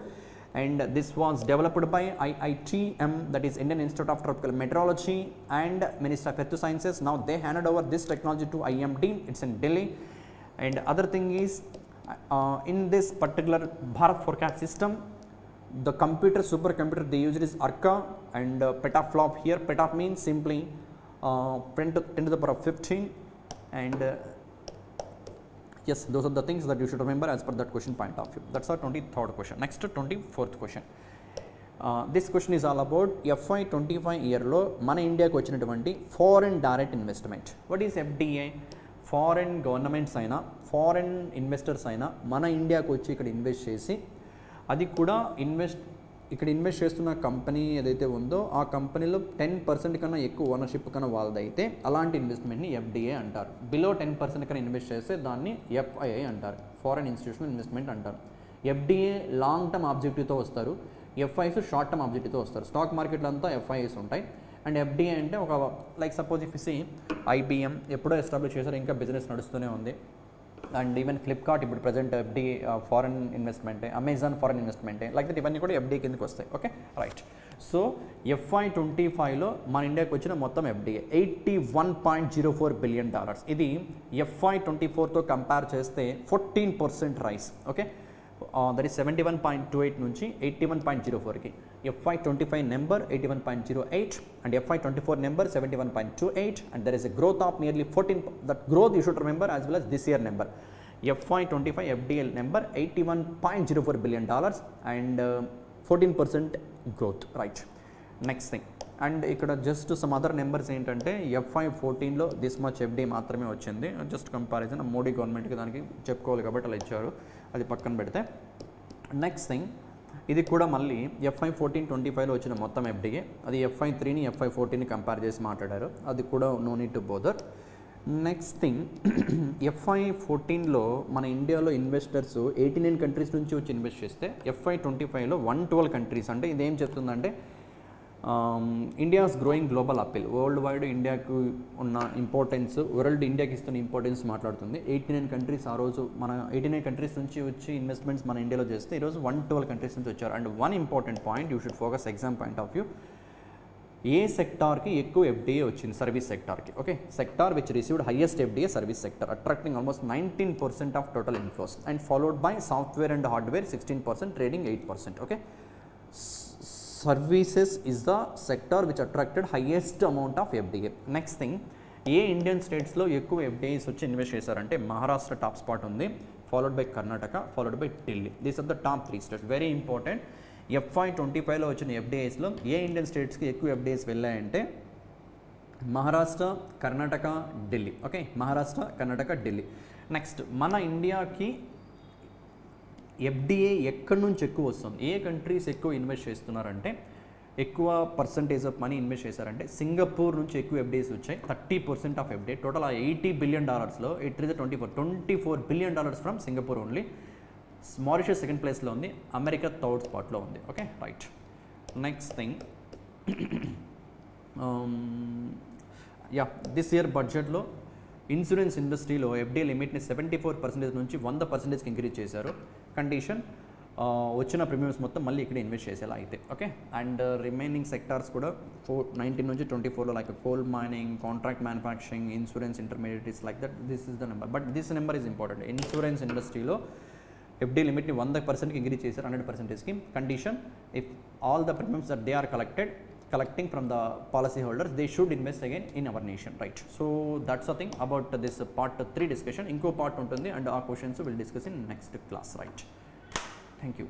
A: And this was developed by IITM, that is Indian Institute of Tropical Meteorology, and Minister of Earth Sciences. Now they handed over this technology to IMD. It's in Delhi. And other thing is, in this particular Bharat Forecast System, the supercomputer they used is Arca and petaflop. Here petaf means simply 10⁻15, and yes, those are the things that you should remember as per that question point of view. That's our 23rd question. Next, 24th question. This question is all about FY25 yearలో మన ఇండియాకి వచ్చినటువంటి foreign direct investment. What is FDI? Foreign governments అయినా foreign investors అయినా మన ఇండియాకి వచ్చి ఇక్కడ invest చేసి, అది కూడా ఇక్కడ ఇన్వెస్ట్ చేస్తున్న కంపెనీ ఏదైతే ఉందో ఆ కంపెనీలో 10% కన్నా ఎక్కువ ఓనర్షిప్ కన్నా వాళ్ళదైతే అలాంటి ఇన్వెస్ట్మెంట్ని ఎఫ్డిఐ అంటారు. బిలో 10% కన్నా ఇన్వెస్ట్ చేస్తే దాన్ని ఎఫ్ఐఐ అంటారు, ఫారెన్ ఇన్స్టిట్యూషనల్ ఇన్వెస్ట్మెంట్ అంటారు. ఎఫ్డిఐ లాంగ్ టర్మ్ ఆబ్జెక్టివ్తో వస్తారు, ఎఫ్ఐస్ షార్ట్ టర్మ్ ఆబ్జెక్టివ్తో వస్తారు. స్టాక్ మార్కెట్లో అంతా ఎఫ్ఐఎస్ ఉంటాయి. అండ్ ఎఫ్డిఐ అంటే ఒక like suppose if see IBM ఎప్పుడో ఎస్టాబ్లిష్ చేశారు, ఇంకా బిజినెస్ నడుస్తూనే ఉంది. అండ్ ఈవెన్ ఫ్లిప్కార్ట్ ఇప్పుడు ప్రజెంట్ ఎఫ్డి ఫారెన్ ఇన్వెస్ట్మెంటే, అమెజాన్ ఫారెన్ ఇన్వెస్ట్మెంటే, లైక్ దట్ ఇవన్నీ కూడా ఎఫ్డిఐ కిందకి వస్తాయి. Okay, right. సో FY25లో మన ఇండియాకి వచ్చిన మొత్తం ఎఫ్డిఐ $81.04 బిలియన్. ఇది FY24తో కంపేర్ చేస్తే 14% రైస్. ఓకే, దట్ ఈస్ 71.28 నుంచి 81.04కి. FY25 number 81.08 and FY24 number 71.28, and there is a growth of nearly 14. That growth you should remember as well as this year number. FY25 FDL number $81.04 billion and 14% growth, right. Next thing, and ఇక్కడ just some other numbers ఏంటంటే FY14లో this much FD మాత్రమే వచ్చింది. Just comparison Modi గవర్నమెంట్కి దానికి చెప్పుకోవాలి కాబట్టి అలా ఇచ్చారు, అది పక్కన పెడితే. నెక్స్ట్ థింగ్, ఇది కూడా మళ్ళీ FY14-25లో వచ్చిన మొత్తం ఎఫ్డీఏ, అది FY3ని FY14ని కంపేర్ చేసి మాట్లాడారు, అది కూడా no need to bother. Next thing, FY14లో మన ఇండియాలో ఇన్వెస్టర్స్ 89 కంట్రీస్ నుంచి వచ్చి ఇన్వెస్ట్ చేస్తే FY25లో 112 కంట్రీస్. అంటే ఇదేం చెప్తుందంటే India's growing global appeal, world wide ఇండియాకు ఉన్న ఇంపార్టెన్స్, వరల్డ్ ఇండియాకి ఇస్తున్న ఇంపార్టెన్స్ మాట్లాడుతుంది. 89 కంట్రీస్ ఆ రోజు మన 89 కంట్రీస్ నుంచి వచ్చి ఇన్వెస్ట్మెంట్స్ మన ఇండియాలో చేస్తే ఈరోజు 112 కంట్రీస్ నుంచి వచ్చారు. And one important point you should focus exam point of view, ఏ సెక్టార్కి ఎక్కువ ఎఫ్డీఏ వచ్చింది? సర్వీస్ సెక్టార్కి. Okay, sector which received highest FDA service sector, attracting almost 19% of total inflows, and followed by software and hardware 16%, trading 8%. Okay, services is the sector which attracted highest amount of FDA. Next thing, ఏ Indian స్టేట్స్లో ఎక్కువ FDIs వచ్చి invest చేశారంటే Maharashtra top spot ఉంది, followed by Karnataka, followed by Delhi. These are the top 3 states. Very important, FY25లో వచ్చిన ఎఫ్డీఐస్లో ఏ ఇండియన్ స్టేట్స్కి ఎక్కువ ఎఫ్డీఐస్ వెళ్ళాయంటే మహారాష్ట్ర, కర్ణాటక, ఢిల్లీ. ఓకే, మహారాష్ట్ర, కర్ణాటక, ఢిల్లీ. నెక్స్ట్, మన ఇండియాకి ఎఫ్డీఏ ఎక్కడి నుంచి ఎక్కువ వస్తుంది, ఏ కంట్రీస్ ఎక్కువ ఇన్వెస్ట్ చేస్తున్నారంటే, ఎక్కువ పర్సంటేజ్ ఆఫ్ మనీ ఇన్వెస్ట్ చేశారంటే సింగపూర్ నుంచి ఎక్కువ ఎఫ్డీఐస్ వచ్చాయి, 30% of FDI. Total $80 billion, it is 24 billion from Singapore only. Mauritius second ప్లేస్లో ఉంది, అమెరికా థర్డ్ స్పాట్లో ఉంది. Okay, right. Next thing, this year బడ్జెట్లో ఇన్సూరెన్స్ ఇండస్ట్రీలో ఎఫ్డీఐ లిమిట్ని 74% నుంచి 100%కి ఇంక్రీజ్ చేశారు. కండిషన్, వచ్చిన ప్రీమియమ్స్ మొత్తం మళ్ళీ ఇక్కడ ఇన్వెస్ట్ చేసేలా అయితే. ఓకే, అండ్ రిమైనింగ్ సెక్టార్స్ కూడా 19 నుంచి 24లో like coal mining, contract manufacturing, insurance intermediates like that. This is the number, but this number is important. Insurance ఇండస్ట్రీలో ఎఫ్డీ లిమిట్ని 100%కి ఇంక్రీజ్ చేశారు, 100%కి. Condition, if all the premiums that they are collecting from the policy holders, they should invest again in our nation, right? So that's the thing about this part 3 discussion. Inko part untundi and our questions will discuss in next class, right? Thank you.